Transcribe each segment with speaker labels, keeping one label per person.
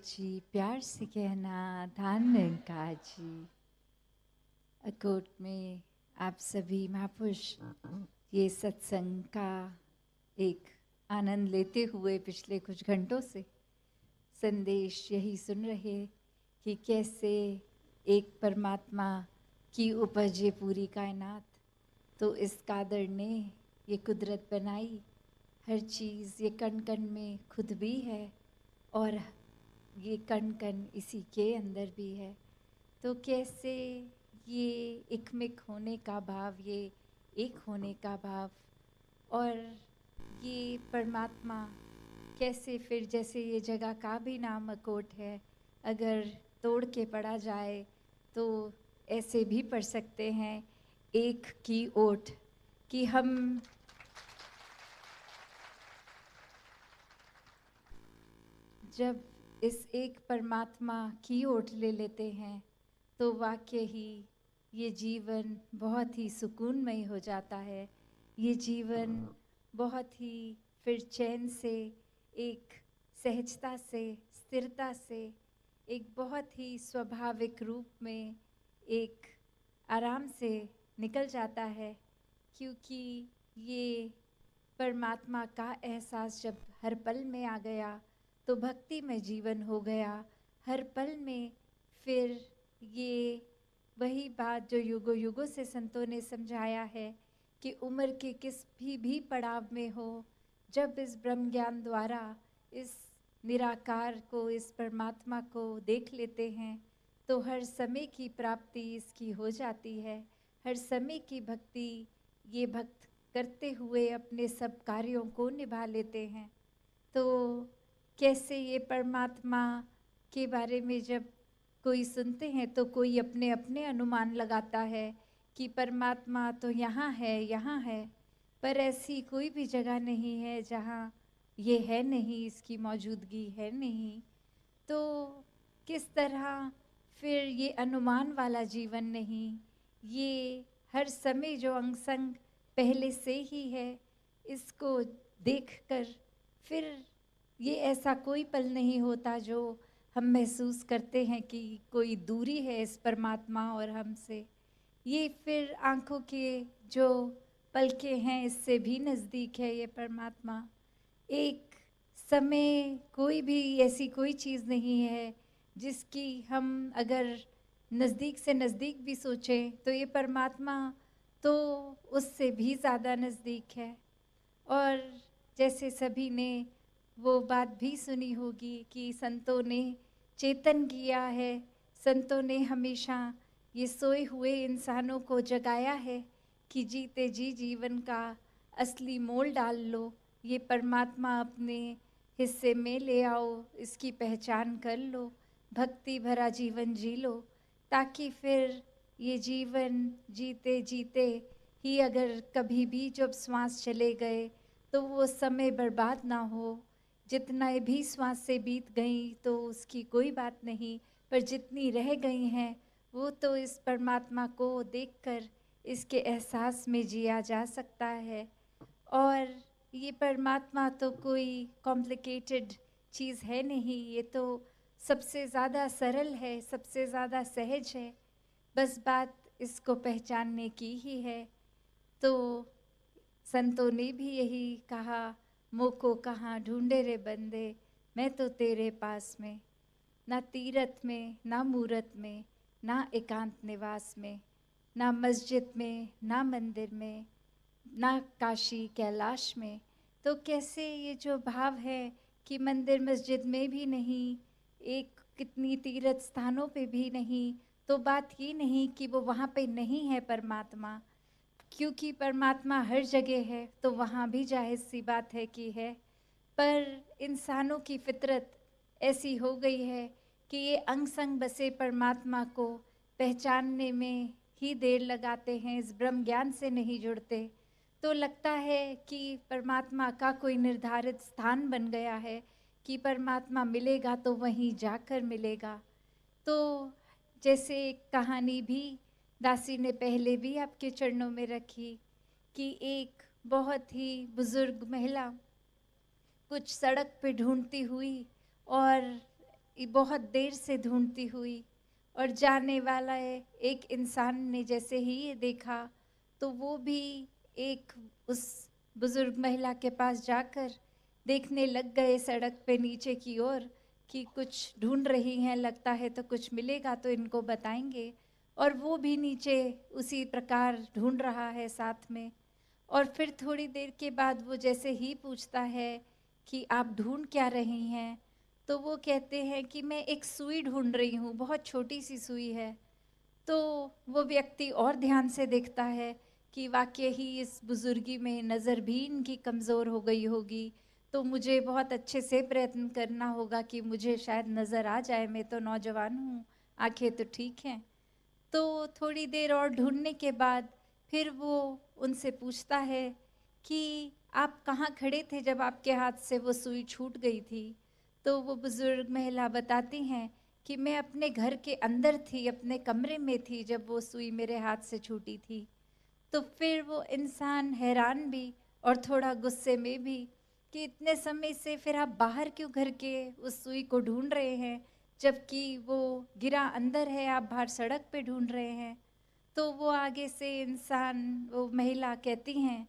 Speaker 1: जी प्यार से कहना धान्य काजी। अकोट में आप सभी महापुरुष ये सत्संग का एक आनंद लेते हुए पिछले कुछ घंटों से संदेश यही सुन रहे कि कैसे एक परमात्मा की उपज ये पूरी कायनात। तो इस कादर ने ये कुदरत बनाई, हर चीज़ ये कण कण में खुद भी है और ये कण कण इसी के अंदर भी है। तो कैसे ये एकमिक होने का भाव, ये एक होने का भाव और ये परमात्मा कैसे फिर जैसे ये जगह का भी नाम अकोट है, अगर तोड़ के पढ़ा जाए तो ऐसे भी पढ़ सकते हैं एक की ओट, कि हम जब इस एक परमात्मा की ओट ले लेते हैं तो वाकई ही ये जीवन बहुत ही सुकूनमय हो जाता है। ये जीवन बहुत ही फिर चैन से, एक सहजता से, स्थिरता से, एक बहुत ही स्वाभाविक रूप में एक आराम से निकल जाता है, क्योंकि ये परमात्मा का एहसास जब हर पल में आ गया तो भक्ति में जीवन हो गया हर पल में। फिर ये वही बात जो युगों युगों से संतों ने समझाया है कि उम्र के किस भी पड़ाव में हो, जब इस ब्रह्म ज्ञान द्वारा इस निराकार को, इस परमात्मा को देख लेते हैं तो हर समय की प्राप्ति इसकी हो जाती है। हर समय की भक्ति ये भक्त करते हुए अपने सब कार्यों को निभा लेते हैं। तो कैसे ये परमात्मा के बारे में जब कोई सुनते हैं तो कोई अपने अपने अनुमान लगाता है कि परमात्मा तो यहाँ है, पर ऐसी कोई भी जगह नहीं है जहाँ ये है नहीं, इसकी मौजूदगी है नहीं। तो किस तरह फिर ये अनुमान वाला जीवन नहीं, ये हर समय जो अंग संग पहले से ही है, इसको देखकर फिर ये ऐसा कोई पल नहीं होता जो हम महसूस करते हैं कि कोई दूरी है इस परमात्मा और हमसे। ये फिर आँखों के जो पलके हैं इससे भी नज़दीक है ये परमात्मा। एक समय कोई भी ऐसी कोई चीज़ नहीं है जिसकी हम अगर नज़दीक से नज़दीक भी सोचें तो ये परमात्मा तो उससे भी ज़्यादा नज़दीक है। और जैसे सभी ने वो बात भी सुनी होगी कि संतों ने चेतन किया है, संतों ने हमेशा ये सोए हुए इंसानों को जगाया है कि जीते जी जीवन का असली मोल डाल लो, ये परमात्मा अपने हिस्से में ले आओ, इसकी पहचान कर लो, भक्ति भरा जीवन जी लो, ताकि फिर ये जीवन जीते जीते ही अगर कभी भी जब श्वास चले गए तो वो समय बर्बाद ना हो। जितना भी श्वास से बीत गई तो उसकी कोई बात नहीं, पर जितनी रह गई हैं वो तो इस परमात्मा को देखकर इसके एहसास में जिया जा सकता है। और ये परमात्मा तो कोई कॉम्प्लिकेटेड चीज़ है नहीं, ये तो सबसे ज़्यादा सरल है, सबसे ज़्यादा सहज है, बस बात इसको पहचानने की ही है। तो संतों ने भी यही कहा, मोको कहाँ ढूंढे रे बंदे, मैं तो तेरे पास में, ना तीरथ में, ना मूरत में, ना एकांत निवास में, ना मस्जिद में, ना मंदिर में, ना काशी कैलाश में। तो कैसे ये जो भाव है कि मंदिर मस्जिद में भी नहीं, एक कितनी तीर्थ स्थानों पे भी नहीं, तो बात ये नहीं कि वो वहाँ पे नहीं है परमात्मा, क्योंकि परमात्मा हर जगह है तो वहाँ भी जाहिर सी बात है कि है। पर इंसानों की फितरत ऐसी हो गई है कि ये अंग संग बसे परमात्मा को पहचानने में ही देर लगाते हैं, इस ब्रह्म ज्ञान से नहीं जुड़ते। तो लगता है कि परमात्मा का कोई निर्धारित स्थान बन गया है कि परमात्मा मिलेगा तो वहीं जाकर मिलेगा। तो जैसे एक कहानी भी दासी ने पहले भी आपके चरणों में रखी कि एक बहुत ही बुजुर्ग महिला कुछ सड़क पे ढूंढती हुई और बहुत देर से ढूंढती हुई, और जाने वाला है एक इंसान ने जैसे ही ये देखा तो वो भी एक उस बुजुर्ग महिला के पास जाकर देखने लग गए सड़क पे नीचे की ओर कि कुछ ढूंढ रही हैं, लगता है तो कुछ मिलेगा तो इनको बताएंगे। और वो भी नीचे उसी प्रकार ढूंढ रहा है साथ में। और फिर थोड़ी देर के बाद वो जैसे ही पूछता है कि आप ढूंढ क्या रही हैं, तो वो कहते हैं कि मैं एक सुई ढूंढ रही हूँ, बहुत छोटी सी सुई है। तो वो व्यक्ति और ध्यान से देखता है कि वाकई ही इस बुजुर्गी में नज़र भी इनकी कमज़ोर हो गई होगी, तो मुझे बहुत अच्छे से प्रयत्न करना होगा कि मुझे शायद नज़र आ जाए, मैं तो नौजवान हूँ, आंखें तो ठीक हैं। तो थोड़ी देर और ढूंढने के बाद फिर वो उनसे पूछता है कि आप कहाँ खड़े थे जब आपके हाथ से वो सुई छूट गई थी। तो वो बुज़ुर्ग महिला बताती हैं कि मैं अपने घर के अंदर थी, अपने कमरे में थी जब वो सुई मेरे हाथ से छूटी थी। तो फिर वो इंसान हैरान भी और थोड़ा गुस्से में भी कि इतने समय से फिर आप बाहर क्यों घर के उस सुई को ढूंढ रहे हैं, जबकि वो गिरा अंदर है, आप बाहर सड़क पे ढूंढ रहे हैं। तो वो आगे से इंसान, वो महिला कहती हैं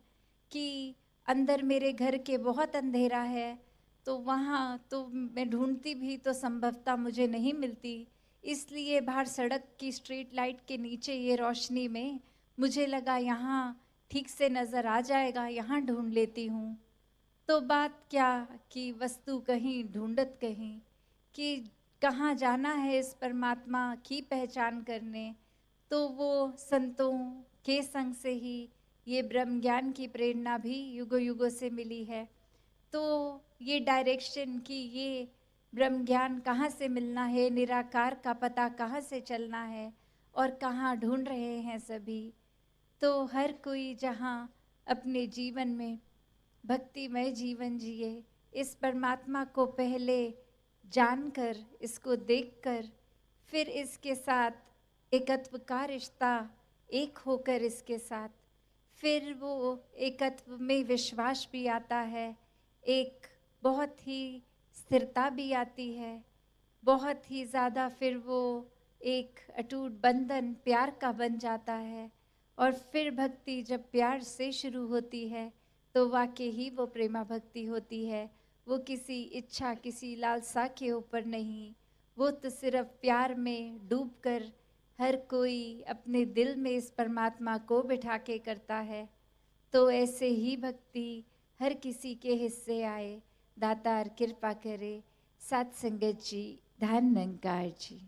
Speaker 1: कि अंदर मेरे घर के बहुत अंधेरा है, तो वहाँ तो मैं ढूंढती भी तो संभवतः मुझे नहीं मिलती, इसलिए बाहर सड़क की स्ट्रीट लाइट के नीचे ये रोशनी में मुझे लगा यहाँ ठीक से नज़र आ जाएगा, यहाँ ढूंढ लेती हूँ। तो बात क्या कि वस्तु कहीं ढूंढत कहीं, कि कहाँ जाना है इस परमात्मा की पहचान करने। तो वो संतों के संग से ही ये ब्रह्म ज्ञान की प्रेरणा भी युगों युगों से मिली है। तो ये डायरेक्शन कि ये ब्रह्म ज्ञान कहाँ से मिलना है, निराकार का पता कहाँ से चलना है और कहाँ ढूंढ रहे हैं सभी। तो हर कोई जहाँ अपने जीवन में भक्तिमय जीवन जिए, इस परमात्मा को पहले जानकर, इसको देखकर, फिर इसके साथ एकत्व का रिश्ता, एक होकर इसके साथ, फिर वो एकत्व में विश्वास भी आता है, एक बहुत ही स्थिरता भी आती है, बहुत ही ज़्यादा फिर वो एक अटूट बंधन प्यार का बन जाता है। और फिर भक्ति जब प्यार से शुरू होती है तो वाकई ही वो प्रेमा भक्ति होती है। वो किसी इच्छा, किसी लालसा के ऊपर नहीं, वो तो सिर्फ प्यार में डूबकर हर कोई अपने दिल में इस परमात्मा को बिठा के करता है। तो ऐसे ही भक्ति हर किसी के हिस्से आए, दातार कृपा करे। सत संगत जी, धन निरंकार जी।